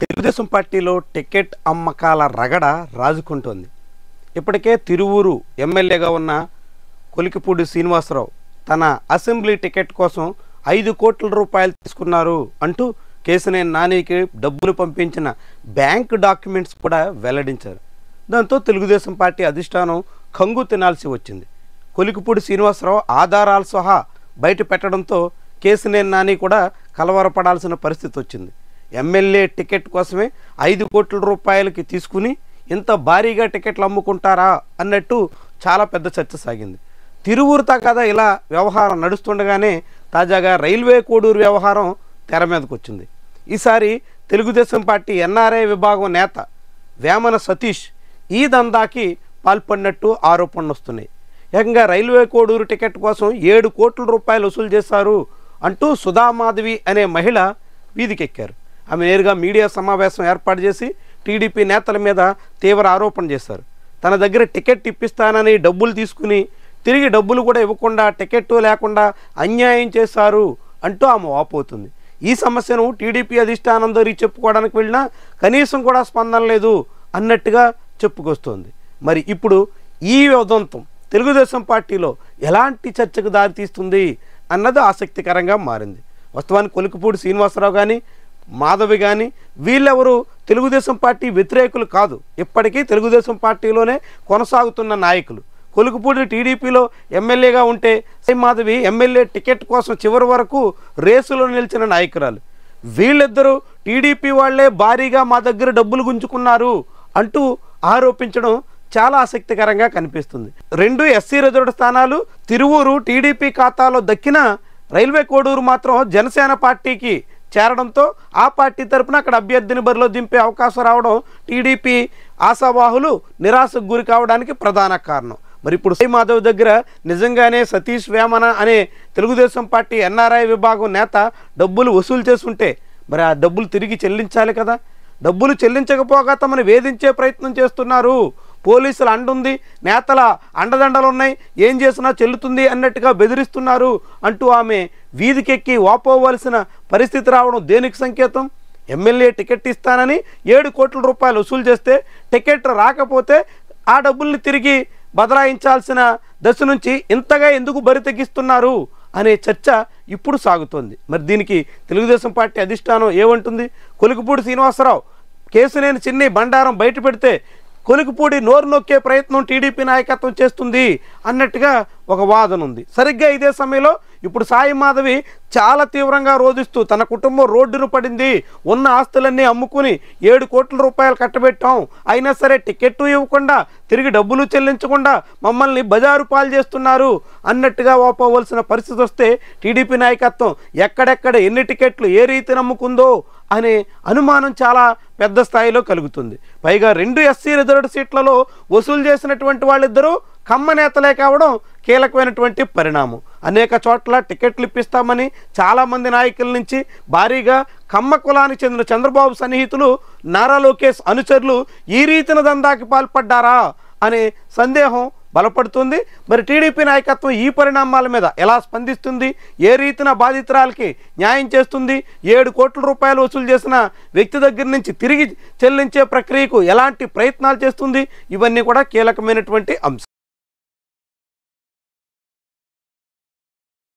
తెలుగుదేశం పార్టీలో టికెట్ అమ్మకాల రగడ రాజుకుంటోంది. ఇప్పటికే తిరువూరు ఎమ్మెల్యేగా ఉన్న కొలికిపూడి శ్రీనివాసరావు తన అసెంబ్లీ టికెట్ కోసం 5 కోట్ల రూపాయలు తీసుకున్నారు అంటూ కేశినేని నానికి డబ్బులు పంపించిన బ్యాంక్ డాక్యుమెంట్స్ కూడా వెల్లడించారు. దాంతో తెలుగుదేశం పార్టీ అధిష్టానం కంగు తినాల్సి వచ్చింది. కొలికిపూడి శ్రీనివాసరావు ఆధారాలు సహా బయట పెట్టడంతో కేశినేని నాని కూడా కలవరపడాల్సిన పరిస్థితి వచ్చింది. ఎమ్మెల్యే టికెట్ కోసమే 5 కోట్ల రూపాయలకి తీసుకుని ఇంత భారీగా టికెట్లు అమ్ముకుంటారా అన్నట్టు చాలా పెద్ద చర్చ సాగింది. తిరువూరుతా కదా ఇలా వ్యవహారం నడుస్తుండగానే తాజాగా రైల్వే కోడూరు వ్యవహారం తెర మీదకు వచ్చింది. ఈసారి తెలుగుదేశం పార్టీ ఎన్ఆర్ఐ విభాగం నేత వేమన సతీష్ ఈ దందాకి పాల్పడినట్టు ఆరోపణలు వస్తున్నాయి. ఏకంగా రైల్వే కోడూరు టికెట్ కోసం 7 కోట్ల రూపాయలు వసూలు చేశారు అంటూ సుధామాధవి అనే మహిళ వీధికెక్కారు. ఆమె నేరుగా మీడియా సమావేశం ఏర్పాటు చేసి టీడీపీ నేతల మీద తీవ్ర ఆరోపణ చేశారు. తన దగ్గర టికెట్ ఇప్పిస్తానని డబ్బులు తీసుకుని తిరిగి డబ్బులు కూడా ఇవ్వకుండా టికెట్ లేకుండా అన్యాయం చేశారు అంటూ ఆమె వాపోతుంది. ఈ సమస్యను టీడీపీ అధిష్టానం దగ్గరికి చెప్పుకోవడానికి వెళ్ళినా కనీసం కూడా స్పందన లేదు అన్నట్టుగా చెప్పుకొస్తోంది. మరి ఇప్పుడు ఈ ఉదంతం తెలుగుదేశం పార్టీలో ఎలాంటి చర్చకు దారితీస్తుంది అన్నది ఆసక్తికరంగా మారింది. వాస్తవానికి కొలికిపూడి శ్రీనివాసరావు కానీ మాధవి కానీ వీళ్ళెవరు తెలుగుదేశం పార్టీ వ్యతిరేకులు కాదు. ఇప్పటికీ తెలుగుదేశం పార్టీలోనే కొనసాగుతున్న నాయకులు. కొలికిపూడి టీడీపీలో ఎమ్మెల్యేగా ఉంటే మాధవి ఎమ్మెల్యే టికెట్ కోసం చివరి వరకు రేసులో నిలిచిన నాయకురాలు. వీళ్ళిద్దరూ టీడీపీ వాళ్లే భారీగా మా దగ్గర డబ్బులు గుంజుకున్నారు అంటూ ఆరోపించడం చాలా ఆసక్తికరంగా కనిపిస్తుంది. 2 ఎస్సీ రిజర్వ్డ్ స్థానాలు తిరువూరు టీడీపీ ఖాతాలో దక్కిన రైల్వే కోడూరు మాత్రం జనసేన పార్టీకి చేరడంతో ఆ పార్టీ తరపున అక్కడ అభ్యర్థిని బరిలో దింపే అవకాశం రావడం టీడీపీ ఆశావాహులు నిరాశకు గురి కావడానికి ప్రధాన కారణం. మరి ఇప్పుడు మాధవ్ దగ్గర నిజంగానే సతీష్ వేమన అనే తెలుగుదేశం పార్టీ ఎన్ఆర్ఐ విభాగం నేత డబ్బులు వసూలు చేస్తుంటే మరి ఆ డబ్బులు తిరిగి చెల్లించాలి కదా. డబ్బులు చెల్లించకపోగా తమను వేధించే ప్రయత్నం చేస్తున్నారు. పోలీసులు అండుంది, నేతల అండదండలు ఉన్నాయి, ఏం చేసినా చెల్లుతుంది అన్నట్టుగా బెదిరిస్తున్నారు అంటూ ఆమె వీధికెక్కి వాపోవలసిన పరిస్థితి రావడం దేనికి సంకేతం? ఎమ్మెల్యే టికెట్ ఇస్తానని 7 కోట్ల రూపాయలు వసూలు చేస్తే టికెట్ రాకపోతే ఆ డబ్బుల్ని తిరిగి బదలాయించాల్సిన దశ నుంచి ఇంతగా ఎందుకు బరి తెగిస్తున్నారు అనే చర్చ ఇప్పుడు సాగుతోంది. మరి దీనికి తెలుగుదేశం పార్టీ అధిష్టానం ఏమంటుంది? కొలికిపూడి శ్రీనివాసరావు కేశినేని చిన్ని బండారం బయట పెడితే కొలికిపూడి నోరు నొక్కే ప్రయత్నం టీడీపీ నాయకత్వం చేస్తుంది అన్నట్టుగా ఒక వాదన ఉంది. సరిగ్గా ఇదే సమయంలో ఇప్పుడు సాయి మాధవి చాలా తీవ్రంగా రోధిస్తూ తన కుటుంబం రోడ్డును పడింది, ఉన్న ఆస్తులన్నీ అమ్ముకుని 7 కోట్ల రూపాయలు కట్టబెట్టాం, అయినా సరే టికెట్టు ఇవ్వకుండా తిరిగి డబ్బులు చెల్లించకుండా మమ్మల్ని బజారు పాలు చేస్తున్నారు అన్నట్టుగా వాపోవలసిన పరిస్థితి వస్తే టీడీపీ నాయకత్వం ఎక్కడెక్కడ ఎన్ని టికెట్లు ఏ రీతిని అమ్ముకుందో అనే అనుమానం చాలా పెద్ద స్థాయిలో కలుగుతుంది. పైగా 2 ఎస్సీ రిజర్వ్డ్ సీట్లలో వసూలు చేసినటువంటి వాళ్ళిద్దరూ కమ్మ నేతలే కావడం కీలకమైనటువంటి పరిణామం. అనేక చోట్ల టికెట్లు ఇప్పిస్తామని చాలామంది నాయకుల నుంచి భారీగా కమ్మ కులానికి చెందిన చంద్రబాబు సన్నిహితులు నారా లోకేష్ అనుచరులు ఈ రీతిన దందాకి పాల్పడ్డారా అనే సందేహం బలపడుతుంది. మరి టీడీపీ నాయకత్వం ఈ పరిణామాల మీద ఎలా స్పందిస్తుంది, ఏ రీతిన బాధితురాలకి న్యాయం చేస్తుంది, 7 కోట్ల రూపాయలు వసూలు చేసిన వ్యక్తి దగ్గర నుంచి తిరిగి చెల్లించే ప్రక్రియకు ఎలాంటి ప్రయత్నాలు చేస్తుంది, ఇవన్నీ కూడా కీలకమైనటువంటి అంశం.